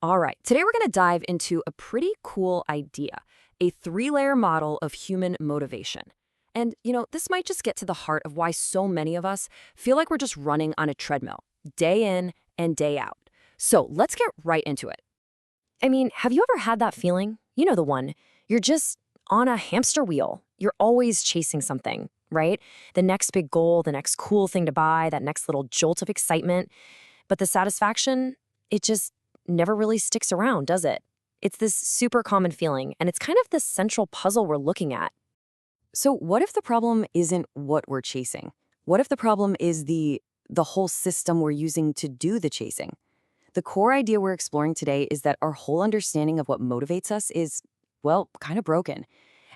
All right, today we're going to dive into a pretty cool idea, a three-layer model of human motivation. And, this might just get to the heart of why so many of us feel like we're just running on a treadmill, day in and day out. So let's get right into it. I mean, have you ever had that feeling? You know the one. You're just on a hamster wheel. You're always chasing something, right? The next big goal, the next cool thing to buy, that next little jolt of excitement. But the satisfaction, it just never really sticks around, does it? It's this super common feeling, and it's kind of the central puzzle we're looking at. So what if the problem isn't what we're chasing? What if the problem is the whole system we're using to do the chasing? The core idea we're exploring today is that our whole understanding of what motivates us is, well, kind of broken.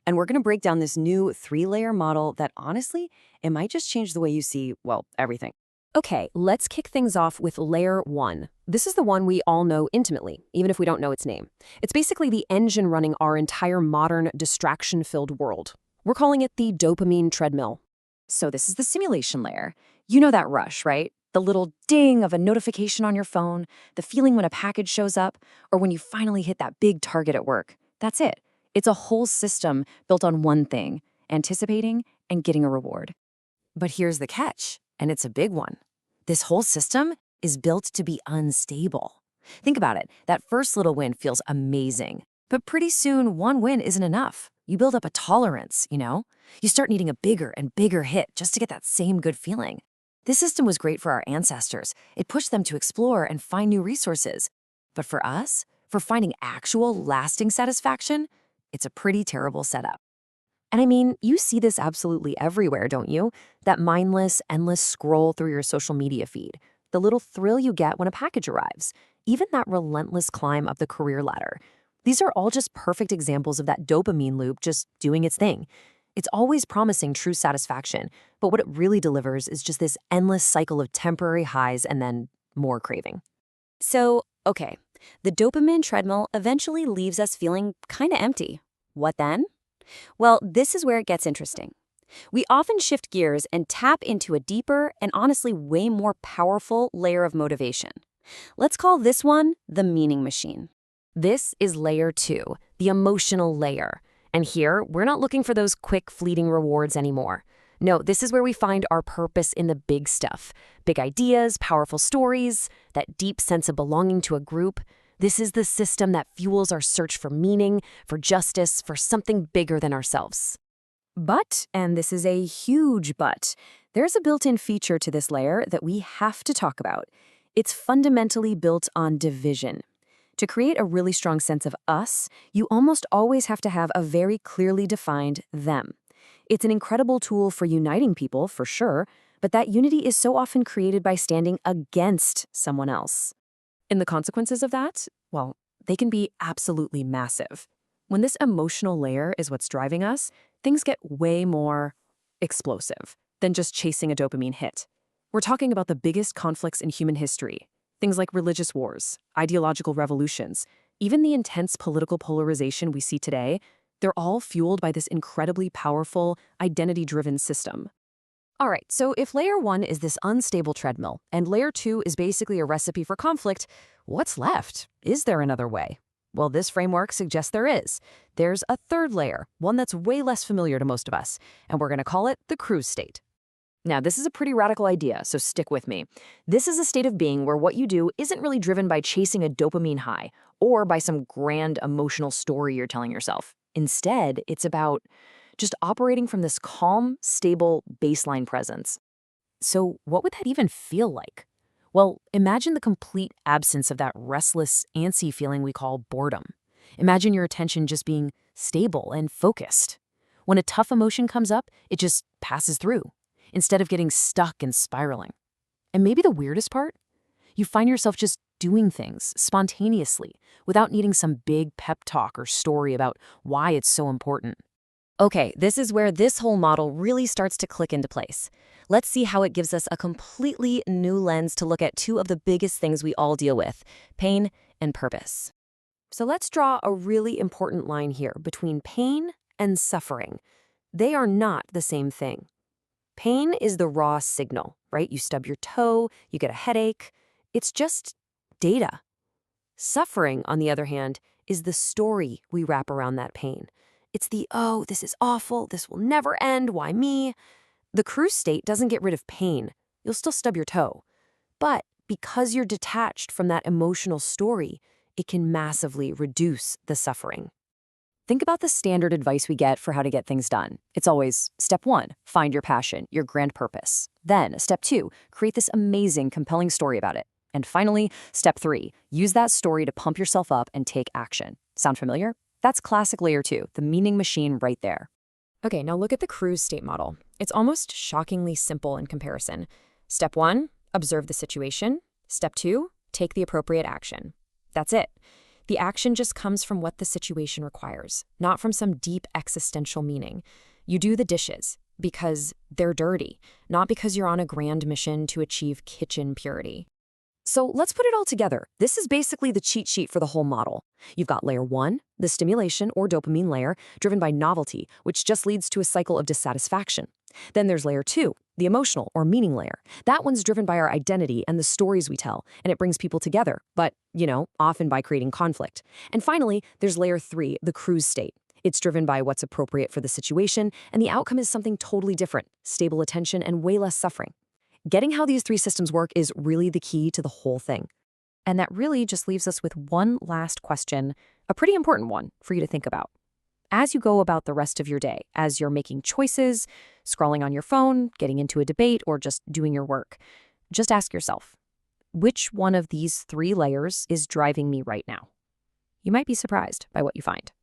And we're going to break down this new three-layer model that honestly, it might just change the way you see, well, everything. Okay, let's kick things off with layer one. This is the one we all know intimately, even if we don't know its name. It's basically the engine running our entire modern, distraction-filled world. We're calling it the dopamine treadmill. So this is the simulation layer. You know that rush, right? The little ding of a notification on your phone, the feeling when a package shows up, or when you finally hit that big target at work. That's it. It's a whole system built on one thing, anticipating and getting a reward. But here's the catch, and it's a big one. This whole system is built to be unstable. Think about it. That first little win feels amazing. But pretty soon, one win isn't enough. You build up a tolerance, You start needing a bigger and bigger hit just to get that same good feeling. This system was great for our ancestors. It pushed them to explore and find new resources. But for us, for finding actual, lasting satisfaction, it's a pretty terrible setup. And I mean, you see this absolutely everywhere, don't you? That mindless, endless scroll through your social media feed. The little thrill you get when a package arrives. Even that relentless climb up the career ladder. These are all just perfect examples of that dopamine loop just doing its thing. It's always promising true satisfaction, but what it really delivers is just this endless cycle of temporary highs and then more craving. So, okay, the dopamine treadmill eventually leaves us feeling kind of empty. What then? Well, this is where it gets interesting. We often shift gears and tap into a deeper and honestly way more powerful layer of motivation. Let's call this one the meaning machine. This is layer two, the emotional layer. And here, we're not looking for those quick, fleeting rewards anymore. No, this is where we find our purpose in the big stuff. Big ideas, powerful stories, that deep sense of belonging to a group. This is the system that fuels our search for meaning, for justice, for something bigger than ourselves. But, and this is a huge but, there's a built-in feature to this layer that we have to talk about. It's fundamentally built on division. To create a really strong sense of us, you almost always have to have a very clearly defined them. It's an incredible tool for uniting people, for sure, but that unity is so often created by standing against someone else. And the consequences of that, well, they can be absolutely massive. When this emotional layer is what's driving us, things get way more explosive than just chasing a dopamine hit. We're talking about the biggest conflicts in human history. Things like religious wars, ideological revolutions, even the intense political polarization we see today, they're all fueled by this incredibly powerful, identity-driven system. All right, so if layer one is this unstable treadmill, and layer two is basically a recipe for conflict, what's left? Is there another way? Well, this framework suggests there is. There's a third layer, one that's way less familiar to most of us, and we're going to call it the cruise state. Now, this is a pretty radical idea, so stick with me. This is a state of being where what you do isn't really driven by chasing a dopamine high or by some grand emotional story you're telling yourself. Instead, it's about just operating from this calm, stable baseline presence. So what would that even feel like? Well, imagine the complete absence of that restless, antsy feeling we call boredom. Imagine your attention just being stable and focused. When a tough emotion comes up, it just passes through, instead of getting stuck and spiraling. And maybe the weirdest part? You find yourself just doing things spontaneously without needing some big pep talk or story about why it's so important. Okay, this is where this whole model really starts to click into place. Let's see how it gives us a completely new lens to look at two of the biggest things we all deal with, pain and purpose. So let's draw a really important line here between pain and suffering. They are not the same thing. Pain is the raw signal, right? You stub your toe, you get a headache. It's just data. Suffering, on the other hand, is the story we wrap around that pain. It's the, oh, this is awful, this will never end, why me? The cruise state doesn't get rid of pain. You'll still stub your toe. But because you're detached from that emotional story, it can massively reduce the suffering. Think about the standard advice we get for how to get things done. It's always, step 1, find your passion, your grand purpose. Then, step 2, create this amazing, compelling story about it. And finally, step 3, use that story to pump yourself up and take action. Sound familiar? That's classic layer 2, the meaning machine right there. Okay, now look at the cruise state model. It's almost shockingly simple in comparison. Step 1, observe the situation. Step 2, take the appropriate action. That's it. The action just comes from what the situation requires, not from some deep existential meaning. You do the dishes because they're dirty, not because you're on a grand mission to achieve kitchen purity. So let's put it all together. This is basically the cheat sheet for the whole model. You've got layer 1, the stimulation or dopamine layer, driven by novelty, which just leads to a cycle of dissatisfaction. Then there's layer 2, the emotional or meaning layer. That one's driven by our identity and the stories we tell, and it brings people together, but, often by creating conflict. And finally, there's layer 3, the cruise state. It's driven by what's appropriate for the situation, and the outcome is something totally different, stable attention and way less suffering. Getting how these 3 systems work is really the key to the whole thing. And that really just leaves us with one last question, a pretty important one for you to think about. As you go about the rest of your day, as you're making choices, scrolling on your phone, getting into a debate, or just doing your work, just ask yourself, which one of these 3 layers is driving me right now? You might be surprised by what you find.